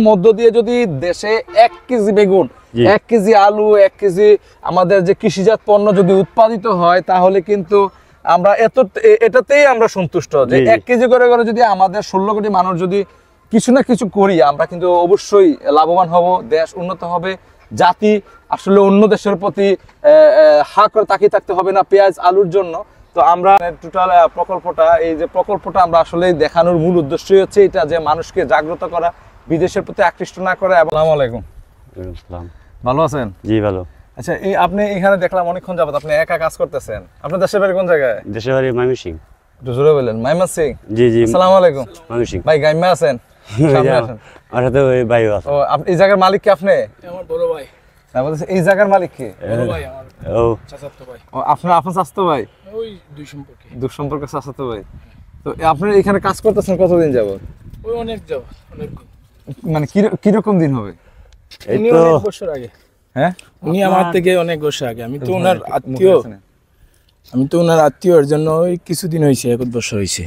মধ্য দিয়ে যদি দেশে 1 কেজি বেগুন, 1 কেজি আলু, 1 কেজি আমাদের যে কৃষিজাত পণ্য যদি উৎপাদিত হয়, তাহলে কিন্তু আমরা এটাতেই আমরা সন্তুষ্ট যে 1 কেজি করে করে যদি আমাদের 16 কোটি মানুষ যদি কিছু না কিছু করি, আমরা কিন্তু অবশ্যই লাভবান হব, দেশ উন্নত হবে, জাতি আসলে অন্য দেশের প্রতি হা করে তাকিয়ে থাকতে হবে না পেঁয়াজ আলুর জন্য। তো আমরা টোটাল প্রকল্পটা, এই যে প্রকল্পটা আমরা আসলে দেখানোর মূল উদ্দেশ্যই হচ্ছে এটা, যে মানুষকে জাগ্রত করা, বিদেশের প্রতি আকৃষ্ট না করা। আসসালামু আলাইকুম। ভালো আছেন? জি ভালো। আচ্ছা, এই আপনি এখানে দেখলাম অনেকক্ষণ যাবত আপনি একা কাজ করতেছেন। আপনার দেশের বাড়ি কোন জায়গায়? দেশের বাড়ি ময়মনসিংহ। একটু জোরে বলেন। ময়মনসিংহ? জি জি। আসসালামু আলাইকুম। ময়মনসিংহ। ভাই গাইমা আছেন? সামনে আসেন। আমার সাথে ওই ভাইও আছে। ও, আপনি এই জায়গার মালিক কি আপনি? আমার বড় ভাই। না বলতেছে এই জায়গার মালিক কি? বড় ভাই আমার। ও চাচাতো ভাই। ও আপনার চাচাতো ভাই? ওই দুই সম্পর্কে চাচাতো ভাই। তো আপনি এখানে কাজ করতেছেন কতদিন যাবত? ওই অনেক যাবত, অনেক দিন। মানে কি রকম দিন হবে? এই তো অনেক বছর আগে। হ্যাঁ, উনি আমার থেকে অনেক বছর আগে। আমি তো ওনার আত্মীয়, এর জন্য ওই কিছুদিন হইছে, 1 বছর হইছে।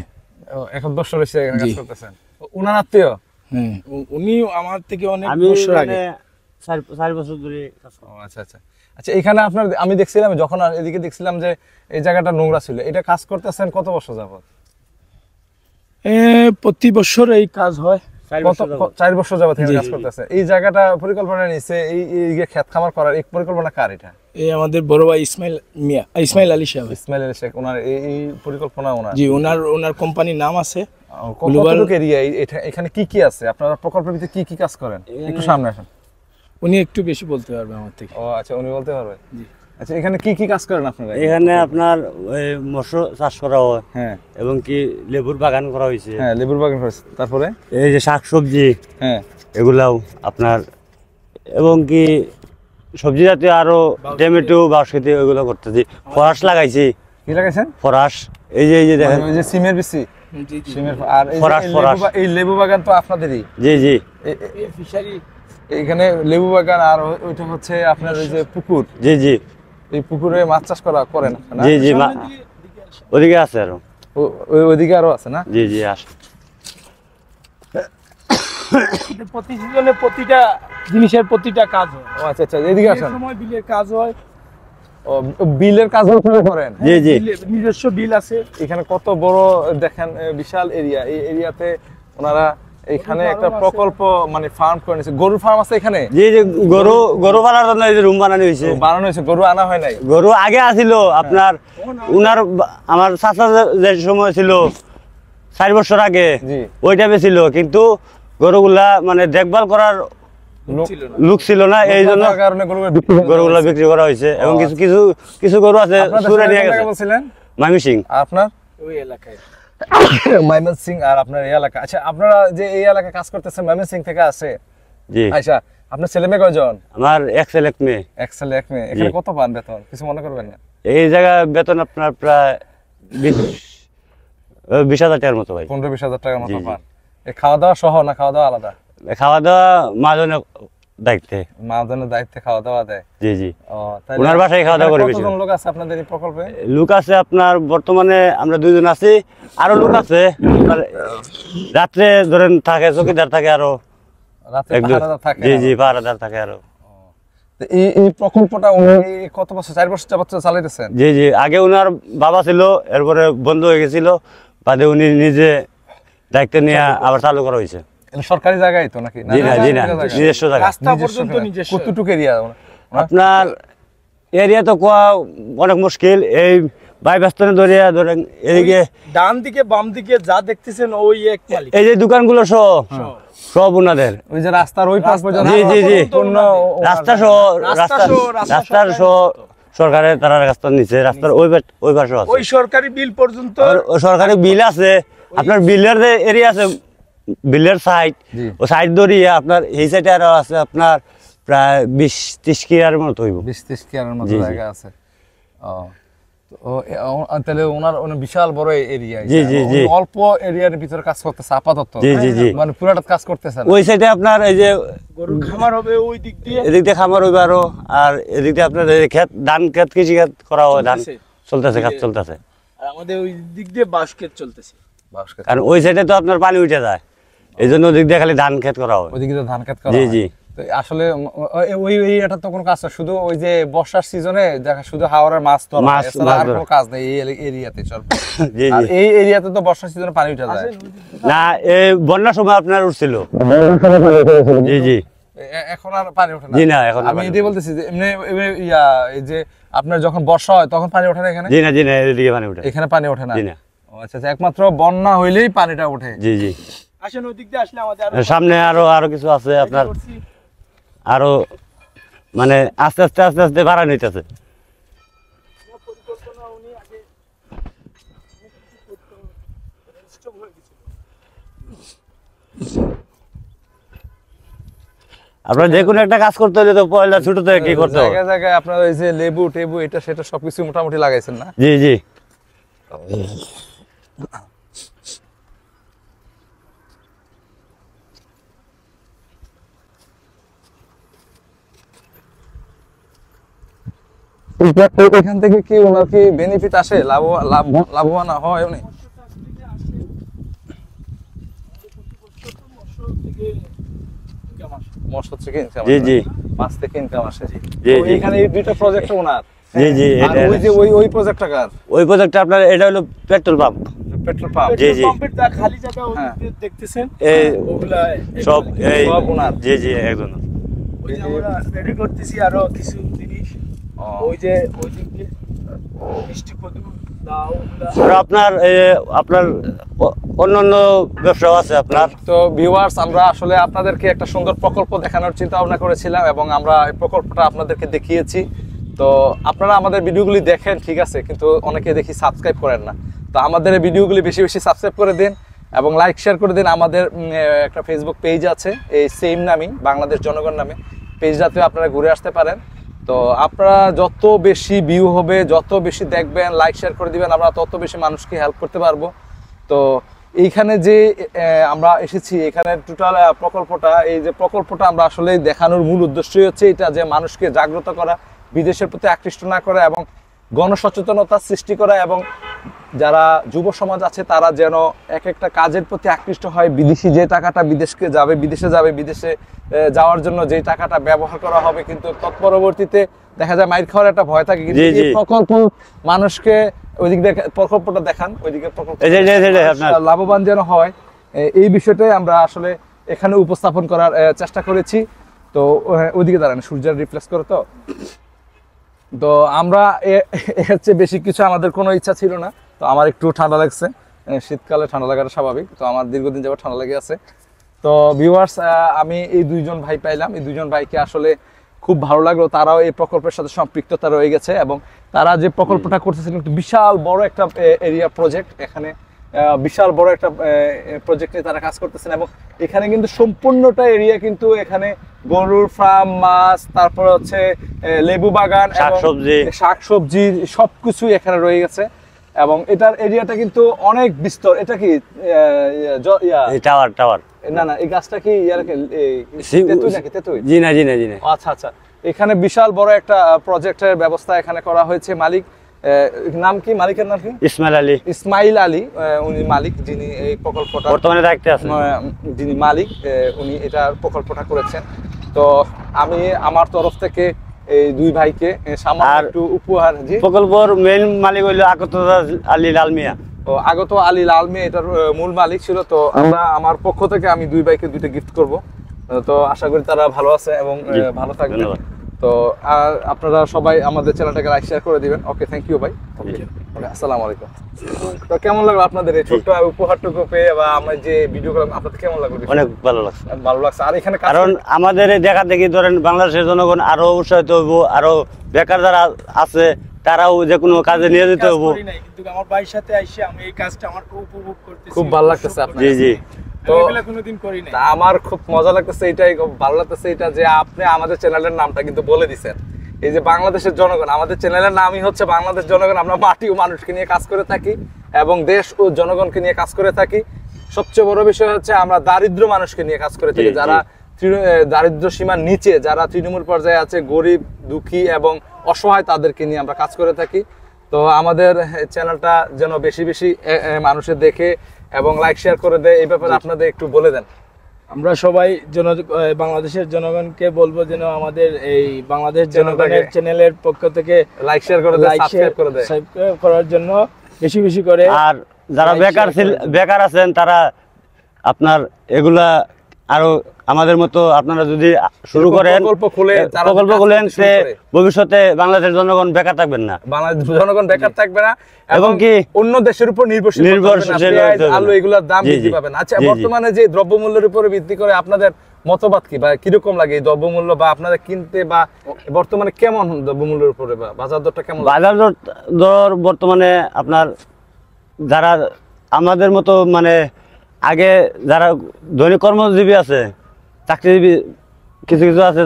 ও 1 বছর হইছে এখানে কাজ করতেছেন। ওনার আত্মীয়? হ্যাঁ, উনি আমার থেকে অনেক বছর আগে, 4 বছর ধরে কাজ করে। ও আচ্ছা আচ্ছা। আচ্ছা, এখানে আপনার আমি দেখছিলাম যখন এদিকে দেখছিলাম যে এই জায়গাটা নোংরা ছিল। এটা কাজ করতেছেন কত বছর যাবত? প্রতি বছর এই কাজ হয়। 4 বছর যাবত কাজ করতেছে। এই জায়গাটা পরিকল্পনা নিছে, এই ক্ষেত খামার করার এই পরিকল্পনা কার? এটা এই আমাদের বড় ভাই ইসমাইল আলী সাহেব। ইসমাইল আলী শেখ, ওনার এই পরিকল্পনা ওনার? জি, ওনার কোম্পানির নাম আছে গ্লোবাল এরিয়া। এখানে কি কি আছে? আপনারা প্রকল্পের ভিতরে কি কি কাজ করেন? একটু সামনে আসেন। উনি একটু বেশি বলতে পারবে আমার থেকে। ও আচ্ছা, উনি বলতে পারবে। জি। আচ্ছা, এখানে কি কি কাজ করেন আপনারা? এখানে আপনার ওই মৎস্য চাষ করা হয়। হ্যাঁ, এবং কি লেবুর বাগান করা হয়েছে। হ্যাঁ, লেবুর বাগান করেছে। তারপরে এই যে শাকসবজি, হ্যাঁ, এগুলাও আপনার, এবং কি সবজি জাতীয় আরো টমেটো, বাঁশখেতি, ওইগুলো করতেছি। ফরাস লাগাইছি। কি লাগাইছেন? ফরাস। এই যে দেখেন, ওই যে সিমের বিচি। জি জি, সিমের। আর এই লেবু বাগান তো আপনাদেরই? জি জি। এই ফিশারি, এখানে লেবু বাগান, আর ওইটা হচ্ছে আপনার ওই যে পুকুর। জি জি। এই পুকুরে মাছ চাষ করেন? জি জি, ওদিকে আছে আরো। ওইদিকে আরো আছে না? জি জি, আসে। প্রতি সিজনে প্রতিটা জিনিসের প্রতিটা কাজ হয়। ও আচ্ছা আচ্ছা, এদিকে আসেন। সময় বিলের কাজ হয়। ও, বিলের কাজ করেন? জি জি, নিজস্ব বিল আছে এখানে। কত বড় দেখেন, বিশাল এরিয়া। এই এরিয়াতে ওনারা এখানে একটা প্রকল্প মানে ফার্ম করে নিয়েছে। গরুর ফার্ম আছে এখানে? জি জি, গরু পালার জন্য এই যে রুম বানানো হয়েছে। গরু আনা হয় নাই? গরু আগে আসিল আপনার, উনার আমার চাচা যে সময় ছিল 4 বছর আগে, ওই টাইমে ছিল, কিন্তু গরুগুলা মানে দেখভাল করার লোক ছিল না, এই জন্য গরুগুলা বিক্রি করা হয়েছে। এবং কিছু গরু আছে সুরে নিয়ে গেছে। ময়মনসিংহ। আপনার ওই এলাকায় ময়মনসিংহ। আর আপনার এই এলাকা? আচ্ছা, আপনারা যে এই এলাকায় কাজ করতেছেন ময়মনসিংহ থেকে আসে? জি। আচ্ছা, আপনার ছেলে মেয়ে কয়জন? আমার 1 ছেলে 1 মেয়ে। 1 ছেলে 1 মেয়ে। এখানে কত পান বেতন? কিছু মনে করবেন না। এই জায়গা বেতন আপনার প্রায় 20,000 টাকার মতো ভাই। 15-20,000 টাকার মতো পান। এই খাওয়া দাওয়া সহ না খাওয়া দাওয়া আলাদা? খাওয়া দাওয়া মাঝনের দায়িত্বে। মাঝনের দায়িত্বে খাওয়া দাওয়া দেয়? জি জি। ও, তাহলে ওনার বাসায় খাওয়া দাওয়া করে। কতজন লোক আছে আপনাদের এই প্রকল্পে? লোক আছে আপনার বর্তমানে আমরা 2 জন আছি, আরো লোক আছে রাত্রে ধরেন থাকে, চৌকিদার থাকে, আরো রাতে পাহারাদার থাকে। জি জি, পাহারাদার থাকে আরো। এই প্রকল্পটা উনি কত বছর? 4 বছর যাবত চালাইতেছেন? জি জি। আগে ওনার বাবা ছিল, এরপরে বন্ধ হয়ে গেছিল, বাদে উনি নিজে দায়িত্ব নিয়ে আবার চালু করা হয়েছে। সরকারি জায়গায় তো নাকি? জি না, নিজস্ব জায়গা। রাস্তা পর্যন্ত নিজস্ব। কতটুকু এরিয়া আপনার? এরিয়া তো অনেক মুশকিল। এই বাইপাসনে ধরিয়া ধরেন এদিকে ডান দিকে বাম দিকে যা দেখতেছেন ওই এক মালিক। এই যে দোকানগুলো সব ওনাদের। ওই যে রাস্তার ওই পাশ পর্যন্ত? জি জি জি, রাস্তার সরকারের তারা রাস্তা নিচে, রাস্তার ওই পাশে আছে। ওই সরকারি বিল পর্যন্ত? সরকারি বিল আছে আপনার। বিলের যে এরিয়া আছে, বিলের সাইড, ও সাইড ধরিয়ে আপনার এই সাইডে আরো আছে আপনার প্রায় 20-30 কিয়ার মতো হইব। 20-30 কিয়ারের মতো জায়গা আছে। ও, তাহলে ওনার বিশাল বড় এরিয়া। জি জি জি, অল্প এরিয়ার ভিতরে কাজ করতেছে আপাতত। জি জি জি, মানে পুরাটা কাজ করতেছে। ওই সাইডে আপনার এই যে গরুর খামার হবে, ওই দিক দিয়ে এদিক দিয়ে খামার হইবে আরো। আর এদিক দিয়ে আপনার ক্ষেত, ধান ক্ষেত, কৃষি ক্ষেত করা হয়, ধান চলতেছে, কাজ চলতেছে। আর আমাদের ওই দিক দিয়ে বাঁশ ক্ষেত চলতেছে। কারণ ওই সাইডে তো আপনার পানি উঠে যায়, এই জন্য ওদিক দিয়ে খালি ধান ক্ষেত করা হয়। ওইদিকে তো ধান ক্ষেত করা জি হয়। জি তো আসলে ওই এরিয়াটা তো কোনো কাজ না, শুধু ওই যে বর্ষার সিজনে দেখা শুধু হাওড়ের মাছ ধরা, মাছ এছাড়া আর ধরা। কোনো কাজ নেই এই এরিয়াতে সব। জি আর জি এই এরিয়াতে তো বর্ষার সিজনে পানি উঠে যায়। না এই বন্যার সময় আপনার উঠছিল। জি জি এখন আর পানি ওঠে না। জি না এখন আমি এটাই বলতেছি যে এমনি এই যে আপনার যখন বর্ষা হয় তখন পানি ওঠে না এখানে? জি না এদিকে পানি উঠে। এখানে পানি ওঠে না। জি না। ও আচ্ছা আচ্ছা, একমাত্র বন্যা হইলেই পানিটা ওঠে। জি জি আসেন ওই দিক দিয়ে আসলে আমাদের সামনে আরো কিছু আছে আপনার, আরো মানে আস্তে আস্তে ভাড়া নিতেছে। পরিকল্পনা উনি আগে স্টপ হয়ে গেছিল। আপনার যে কোনো একটা কাজ করতে হলে তো পয়লা ছোট থেকে কি করতে হবে। জায়গায় জায়গায় আপনার ওই যে লেবু টেবু এটা সেটা সবকিছু মোটামুটি লাগাইছেন না? জি জি এখান থেকে কি ওনার কি বেনিফিট আসে, লাভবান হয় উনি? মৎস্য থেকে ইনকাম জি জি মাছ থেকে ইনকাম আসে। জি, তো জি। এখানে এই দুইটা প্রজেক্ট ওনার। জি জি আর ওই যে ওই প্রজেক্টটা কার? ওই প্রজেক্টটা আপনার এটা হলো পেট্রোল পাম্প। Petrol pump. জি, জি। পাম্পের যা খালি জায়গা ওই হ্যাঁ। দিক দিয়ে দেখতেছেন এই ওগুলা সব এই সব ওনার। জি জি একজন। ওই যে আমরা রেডি করতেছি আরো কিছু জিনিস। ওই যে ওই দিক দিয়ে মিষ্টি কদু দাও ওগুলা। আর আপনার আপনার অন্যান্য ব্যবসাও আছে আপনার। তো ভিউয়ার্স, আমরা আসলে আপনাদেরকে একটা সুন্দর প্রকল্প দেখানোর চিন্তা ভাবনা করেছিলাম এবং আমরা এই প্রকল্পটা আপনাদেরকে দেখিয়েছি। তো আপনারা আমাদের ভিডিওগুলি দেখেন ঠিক আছে, কিন্তু অনেকে দেখি সাবস্ক্রাইব করেন না। তো আমাদের এই ভিডিওগুলি বেশি বেশি সাবস্ক্রাইব করে দিন এবং লাইক শেয়ার করে দিন। আমাদের একটা ফেসবুক পেজ আছে এই সেম নামই, বাংলাদেশ জনগণ নামে। পেজটাতে আপনারা ঘুরে আসতে পারেন। তো আপনারা যত বেশি ভিউ হবে, যত বেশি দেখবেন, লাইক শেয়ার করে দিবেন, আমরা তত বেশি মানুষকে হেল্প করতে পারবো। তো এইখানে যে আমরা এসেছি, এখানে টোটাল প্রকল্পটা, এই যে প্রকল্পটা আমরা আসলে দেখানোর মূল উদ্দেশ্যই হচ্ছে এটা, যে মানুষকে জাগ্রত করা, বিদেশের প্রতি আকৃষ্ট না করা এবং গণসচেতনতা সৃষ্টি করা, এবং যারা যুব সমাজ আছে তারা যেন এক একটা কাজের প্রতি আকৃষ্ট হয়। বিদেশি যে টাকাটা বিদেশে যাবে, বিদেশে যাওয়ার জন্য যে টাকাটা ব্যবহার করা হবে, কিন্তু তৎপরবর্তীতে দেখা যায় মাইর খাওয়ার একটা ভয় থাকে। কিন্তু এই প্রকল্প মানুষকে ওইদিক প্রকল্পটা দেখান, ওইদিকে প্রকল্প লাভবান যেন হয়, এই বিষয়টাই আমরা আসলে এখানে উপস্থাপন করার চেষ্টা করেছি। তো ওইদিকে দাঁড়ান, সূর্যের রিফ্লেক্স করে। তো আমরা এর চেয়ে বেশি কিছু আমাদের কোনো ইচ্ছা ছিল না। তো আমার একটু ঠান্ডা লাগছে, শীতকালে ঠান্ডা লাগাটা স্বাভাবিক। তো আমার দীর্ঘদিন যাবত ঠান্ডা লেগে আছে। তো ভিউয়ার্স, আমি এই দুইজন ভাই পাইলাম, এই দুইজন ভাইকে আসলে খুব ভালো লাগলো। তারাও এই প্রকল্পের সাথে সম্পৃক্ততা রয়ে গেছে এবং তারা যে প্রকল্পটা করতেছেন কিন্তু বিশাল বড় একটা এরিয়া প্রজেক্ট। এখানে বিশাল বড় একটা প্রজেক্ট নিয়ে তারা কাজ করতেছেন এবং এখানে কিন্তু সম্পূর্ণটা এরিয়া কিন্তু এখানে গরুর ফার্ম, মাছ, তারপর হচ্ছে লেবু বাগান, শাকসবজি সবকিছু এখানে রয়ে গেছে এবং এটার এরিয়াটা কিন্তু অনেক বিস্তর। এটা কি টাওয়ার? না, এই গাছটা কি তেতুই নাকি? তেতুই? জি না। আচ্ছা আচ্ছা, এখানে বিশাল বড় একটা প্রজেক্টের ব্যবস্থা এখানে করা হয়েছে। মালিক নাম কি? মালিকের নাম কি? ইসমাইল আলী। উনি মালিক, যিনি এই প্রকল্পটা বর্তমানে দায়িত্বে আছেন, যিনি মালিক, উনি এটা প্রকল্পটা করেছেন। তো আমি আমার তরফ থেকে এই দুই ভাইকে সামান্য একটু উপহার। জি, প্রকল্পের মেইন মালিক হইল আগত আলী লাল মিয়া। ও আগত আলী লাল মিয়া এটার মূল মালিক ছিল। তো আমরা আমার পক্ষ থেকে আমি দুই ভাইকে দুইটা গিফট করব। তো আশা করি তারা ভালো আছে এবং ভালো থাকবে। তো আর আপনারা সবাই আমাদের চ্যানেলটাকে লাইক শেয়ার করে দিবেন। ওকে, থ্যাংক ইউ ভাই। ওকে, আসসালামু আলাইকুম। তো কেমন লাগলো আপনাদের এই ছোট্ট উপহারটুকু পেয়ে, বা আমরা যে ভিডিও করলাম, আপনাদের কেমন লাগলো? অনেক ভালো লাগছে, ভালো লাগছে। আর এখানে কারণ আমাদের দেখা দেখি ধরেন বাংলাদেশের জনগণ আরো উৎসাহিত হইব, আরো বেকার যারা আছে তারাও যে কোনো কাজে নিয়োজিত হইব। কিন্তু আমার ভাইয়ের সাথে আইসে আমি এই কাজটা আমার খুব উপভোগ করতেছি, খুব ভালো লাগতেছে আপনার। জি জি। তো কোনোদিন করি নাই, আমার খুব মজা লাগতেছে, এটাই খুব ভালো লাগতেছে এটা যে আপনি আমাদের চ্যানেলের নামটা কিন্তু বলে দিছেন। এই যে বাংলাদেশের জনগণ, আমাদের চ্যানেলের নামই হচ্ছে বাংলাদেশ জনগণ। আমরা মাটি ও মানুষকে নিয়ে কাজ করে থাকি এবং দেশ ও জনগণকে নিয়ে কাজ করে থাকি। সবচেয়ে বড় বিষয় হচ্ছে আমরা দারিদ্র মানুষকে নিয়ে কাজ করে থাকি, যারা দারিদ্র সীমার নিচে, যারা তৃণমূল পর্যায়ে আছে, গরিব, দুঃখী এবং অসহায়, তাদেরকে নিয়ে আমরা কাজ করে থাকি। তো আমাদের চ্যানেলটা যেন বেশি বেশি মানুষের দেখে এবং লাইক শেয়ার করে দেয়, এই ব্যাপারে আপনাদের একটু বলে দেন। আমরা সবাই বাংলাদেশের জনগণকে বলবো যেন আমাদের এই বাংলাদেশ জনগণের চ্যানেলের পক্ষ থেকে লাইক শেয়ার করে দেয়, সাবস্ক্রাইব করে দেয়, সাবস্ক্রাইব করার জন্য বেশি বেশি করে। আর যারা বেকার আছেন তারা আপনার এগুলা আরো আমাদের মতো আপনারা যদি শুরু করেন, প্রকল্প খুলেন, সে ভবিষ্যতে বাংলাদেশের জনগণ বেকার থাকবেন না, বাংলাদেশ জনগণ বেকার থাকবে না এবং কি অন্য দেশের উপর নির্ভরশীল আলু এগুলোর দাম বৃদ্ধি পাবে না। আচ্ছা, বর্তমানে যে দ্রব্যমূল্যের উপরে ভিত্তি করে আপনাদের মতবাদ কি, বা কিরকম লাগে এই দ্রব্যমূল্য, বা আপনাদের কিনতে, বা বর্তমানে কেমন দ্রব্যমূল্যের উপরে, বা বাজার দরটা কেমন? বাজার দর বর্তমানে আপনার যারা আমাদের মতো মানে আগে যারা দৈনিক কর্মজীবী আছে, চাকরিজীবী কিছু কিছু আছে,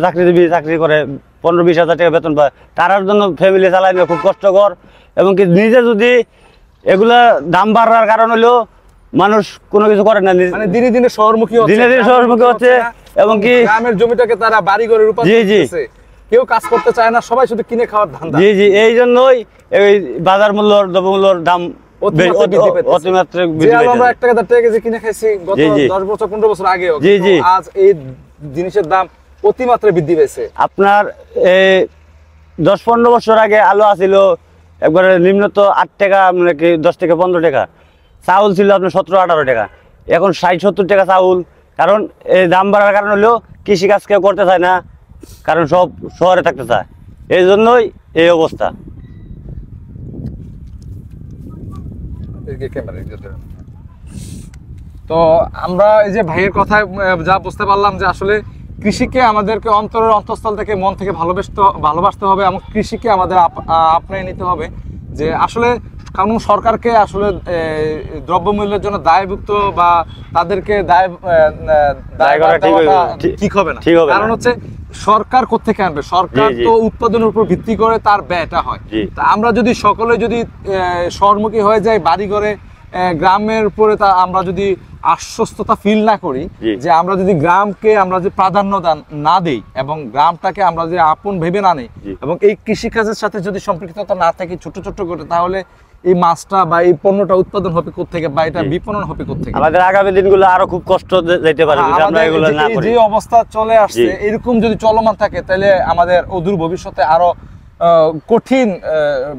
চাকরি করে 15-20 হাজার টাকা বেতন পায়, তার জন্য ফ্যামিলি চালাই নেওয়া খুব কষ্টকর। এবং কি নিজে যদি এগুলা দাম বাড়ার কারণ হলো মানুষ কোনো কিছু করে না, মানে দিনে দিনে শহরমুখী হচ্ছে এবং কি গ্রামের জমিটাকে তারা বাড়ি ঘরে রূপান্তর করতেছে, কেউ কাজ করতে চায় না, সবাই শুধু কিনে খাওয়ার ধান্দা। জি জি, এই জন্যই এই বাজার মূল্য দ্রব্যমূল্যর দাম অতিমাত্রায় বৃদ্ধি পাইছে। আমরা 1 টাকা 10 টাকা কেজি কিনে খাইছি গত 10 বছর 15 বছর আগেও, আজ এই জিনিসের দাম অতিমাত্রায় বৃদ্ধি পেয়েছে। আপনার 10-15 বছর আগে আলু আছিল একবারে নিম্নত 8 টাকা, মানে কি 10 থেকে 15 টাকা। চাউল ছিল আপনার 17-18 টাকা, এখন 60-70 টাকা চাউল। কারণ এই দাম বাড়ার কারণ হলো কৃষিকাজ কেউ করতে চায় না, কারণ সব শহরে থাকতে চায়, এই জন্যই এই অবস্থা। তো আমরা এই যে ভাইয়ের কথায় যা বুঝতে পারলাম যে আসলে কৃষিকে আমাদেরকে অন্তরের অন্তঃস্থল থেকে মন থেকে ভালোবাসতে হবে, এবং কৃষিকে আমাদের আপনায় নিতে হবে। যে আসলে কারণ সরকারকে আসলে দ্রব্যমূল্যের জন্য দায়ভুক্ত বা তাদেরকে দায় ঠিক হবে না। কারণ হচ্ছে সরকার কোত্থেকে আনবে? সরকার তো উৎপাদনের উপর ভিত্তি করে তার ব্যয়টা হয়। তা আমরা যদি সকলে যদি শহরমুখী হয়ে যাই, বাড়ি ঘরে গ্রামের উপরে তা আমরা যদি আশ্বস্ততা ফিল না করি, যে আমরা যদি গ্রামকে আমরা যে প্রাধান্য না দেই এবং গ্রামটাকে আমরা যে আপন ভেবে না নেই, এবং এই কৃষিকাজের সাথে যদি সম্পৃক্ততা না থাকে ছোট ছোট করে, তাহলে এই মাছটা বা এই পণ্যটা উৎপাদন হবে কোত্থেকে, বা এটা বিপণন হবে কোত্থেকে? আমাদের আগামী দিনগুলো আরো খুব কষ্ট যেতে পারে যদি আমরা এগুলো না করি। যে অবস্থা চলে আসছে এরকম যদি চলমান থাকে, তাহলে আমাদের অদূর ভবিষ্যতে আরো কঠিন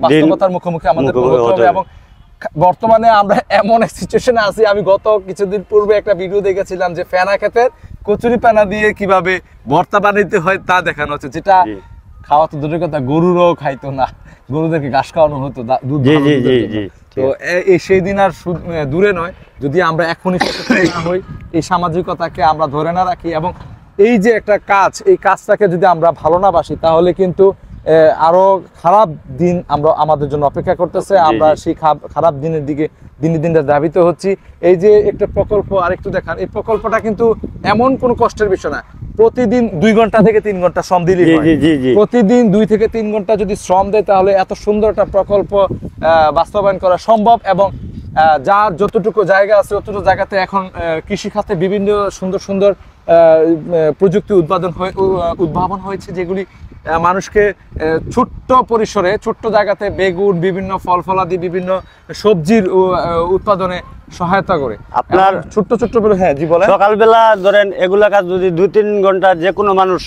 বাস্তবতার মুখোমুখি আমাদের হতে হবে। এবং বর্তমানে আমরা এমন এক সিচুয়েশনে আছি, আমি গত কিছুদিন পূর্বে একটা ভিডিও দেখেছিলাম যে ফেনা ক্ষেতের কচুরি পানা দিয়ে কিভাবে ভর্তা বানাইতে হয় তা দেখানো হচ্ছে, যেটা খাওয়া তো দূরের কথা, গরুরও খাইতো না, গরুদেরকে ঘাস খাওয়ানো হতো দুধ। তো সেই দিন আর দূরে নয়, যদি আমরা এখনই সচেতন হই, এই সামাজিকতাকে আমরা ধরে না রাখি, এবং এই যে একটা কাজ, এই কাজটাকে যদি আমরা ভালো না বাসি, তাহলে কিন্তু আরো খারাপ দিন আমাদের জন্য অপেক্ষা করতেছে। আমরা সেই খারাপ দিনের দিকে দিনে দিনে ধাবিত হচ্ছি। এই যে একটা প্রকল্প, আরেকটু দেখান, এই প্রকল্পটা কিন্তু এমন কোনো কষ্টের বিষয় না। প্রতিদিন 2 ঘন্টা থেকে 3 ঘন্টা শ্রম দিলেই হয়। প্রতিদিন 2 থেকে 3 ঘন্টা যদি শ্রম দেয়, তাহলে এত সুন্দর একটা প্রকল্প বাস্তবায়ন করা সম্ভব। এবং যার যতটুকু জায়গা আছে ততটুকু জায়গাতে এখন কৃষি খাতে বিভিন্ন সুন্দর সুন্দর প্রযুক্তি উদ্ভাবন হয়েছে, যেগুলি মানুষকে ছোট্ট পরিসরে, ছোট্ট জায়গাতে বেগুন, বিভিন্ন ফল ফলাদি, বিভিন্ন সবজির উৎপাদনে সহায়তা করে। আপনার ছোট্ট ছোট্ট হ্যাঁ জি বলেন। সকালবেলা ধরেন এগুলা কাজ যদি 2-3 ঘন্টা যে কোনো মানুষ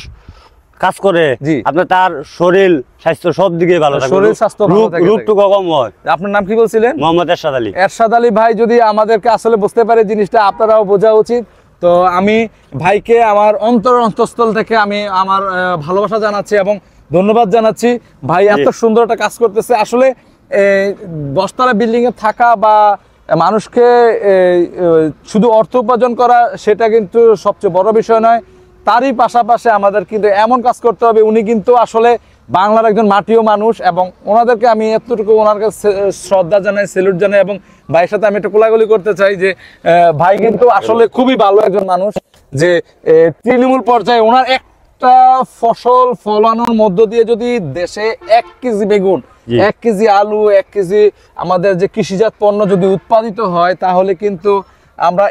কাজ করে, আপনার তার শরীর স্বাস্থ্য সব দিকে ভালো থাকে, শরীর স্বাস্থ্য ভালো থাকে, রোগটুকু কম হয়। আপনার নাম কি বলছিলেন? মোহাম্মদ এরশাদ আলী। এরশাদ আলী ভাই যদি আমাদেরকে আসলে বুঝতে পারে জিনিসটা, আপনারাও বোঝা উচিত। তো আমি ভাইকে আমার অন্তঃস্থল থেকে আমি আমার ভালোবাসা জানাচ্ছি এবং ধন্যবাদ জানাচ্ছি। ভাই এত সুন্দর একটা কাজ করতেছে। আসলে 10 তলা বিল্ডিং এ থাকা বা মানুষকে শুধু অর্থ উপার্জন করা, সেটা কিন্তু সবচেয়ে বড় বিষয় নয়। তারই পাশাপাশি আমাদের কিন্তু এমন কাজ করতে হবে, উনি কিন্তু আসলে বাংলার একজন মাটিও মানুষ, এবং ওনাদেরকে আমি এতটুকু ওনার কাছে শ্রদ্ধা জানাই, স্যালুট জানাই। এবং ভাইয়ের সাথে আমি একটু কোলাগুলি করতে চাই যে ভাই কিন্তু আসলে খুবই ভালো একজন মানুষ, যে তৃণমূল পর্যায়ে ওনার একটা ফসল ফলানোর মধ্য দিয়ে যদি দেশে 1 কেজি বেগুন, 1 কেজি আলু, 1 কেজি আমাদের যে কৃষিজাত পণ্য যদি উৎপাদিত হয়, তাহলে কিন্তু আমরা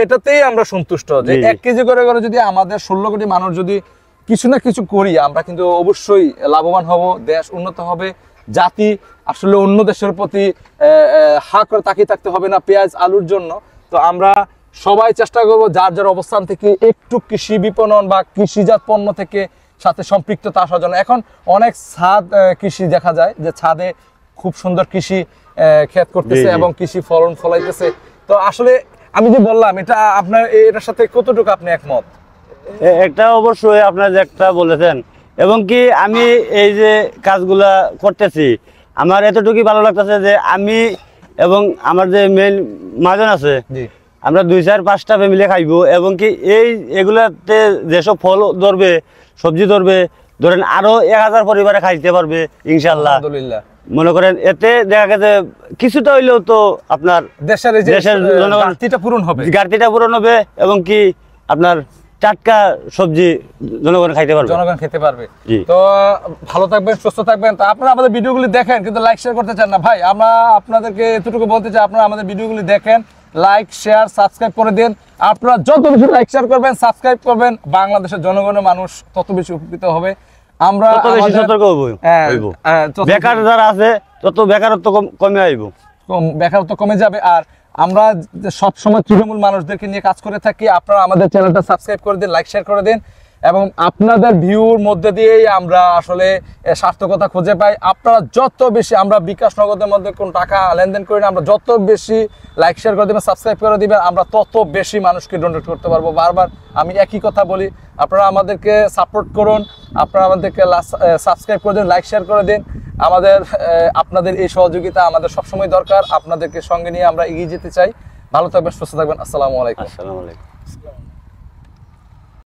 এটাতেই আমরা সন্তুষ্ট। যে 1 কেজি করে যদি আমাদের 16 কোটি মানুষ যদি কিছু না কিছু করি, আমরা কিন্তু অবশ্যই লাভবান হব, দেশ উন্নত হবে। জাতি আসলে অন্য দেশের প্রতি হা করে তাকিয়ে থাকতে হবে না পেঁয়াজ আলুর জন্য। তো আমরা সবাই চেষ্টা করব যার যার অবস্থান থেকে একটু কৃষি বিপণন বা কৃষিজাত পণ্য থেকে সাথে সম্পৃক্ততা আসার জন্য। এখন অনেক ছাদ কৃষি দেখা যায় যে ছাদে খুব সুন্দর কৃষি ক্ষেত করতেছে এবং কৃষি ফলন ফলাইতেছে। তো আসলে আমি যে বললাম এটা আপনার এটার সাথে কতটুকু আপনি একমত? একটা অবশ্যই আপনার যে একটা বলেছেন, এবং কি আমি এই যে কাজগুলা করতেছি আমার এতটুকুই ভালো লাগতেছে যে আমি এবং আমার যে মেন মাজন আছে আমরা 2-4-5টা ফ্যামিলি খাইবো, এবং কি এগুলাতে যেসব ফল ধরবে সবজি ধরবে ধরেন আরো 1000 পরিবারে খাইতে পারবে ইনশাআল্লাহ। আলহামদুলিল্লাহ। মনে করেন এতে দেখা গেছে কিছুটা হইলেও তো আপনার দেশের ঘাটতিটা পূরণ হবে, এবং কি আপনার টাটকা সবজি জনগণ খেতে পারবে। তো ভালো থাকবেন, সুস্থ থাকবেন। তো আপনারা আমাদের ভিডিওগুলি দেখেন কিন্তু লাইক শেয়ার করতে চান না ভাই, আমরা আপনাদেরকে এতটুকু বলতে চাই আপনারা আমাদের ভিডিওগুলি দেখেন, লাইক শেয়ার সাবস্ক্রাইব করে দিন। আপনারা যত বেশি লাইক শেয়ার করবেন সাবস্ক্রাইব করবেন বাংলাদেশের জনগণের মানুষ তত বেশি উপকৃত হবে। আমরা তত বেশি সতর্ক হইব, বেকার যারা আছে তত বেকারত্ব বেকারত্ব কমে যাবে। আর আমরা সব সময় তৃণমূল মানুষদেরকে নিয়ে কাজ করে থাকি। আপনারা আমাদের চ্যানেলটা সাবস্ক্রাইব করে দিন, লাইক শেয়ার করে দিন, এবং আপনাদের ভিউর মধ্যে দিয়েই আমরা আসলে সার্থকতা খুঁজে পাই। আপনারা যত বেশি, আমরা বিকাশ নগদের মধ্যে কোন টাকা লেনদেন করি না, আমরা যত বেশি লাইক শেয়ার করে দিবেন সাবস্ক্রাইব করে দিবেন আমরা তত বেশি মানুষকে ডোনেট করতে পারবো। বারবার আমি একই কথা বলি, আপনারা আমাদেরকে সাপোর্ট করুন, আপনারা আমাদেরকে সাবস্ক্রাইব করে দিন, লাইক শেয়ার করে দিন। আপনাদের এই সহযোগিতা আমাদের সবসময় দরকার, আপনাদেরকে সঙ্গে নিয়ে আমরা এগিয়ে যেতে চাই। ভালো থাকবেন, সুস্থ থাকবেন। আসসালামু আলাইকুম।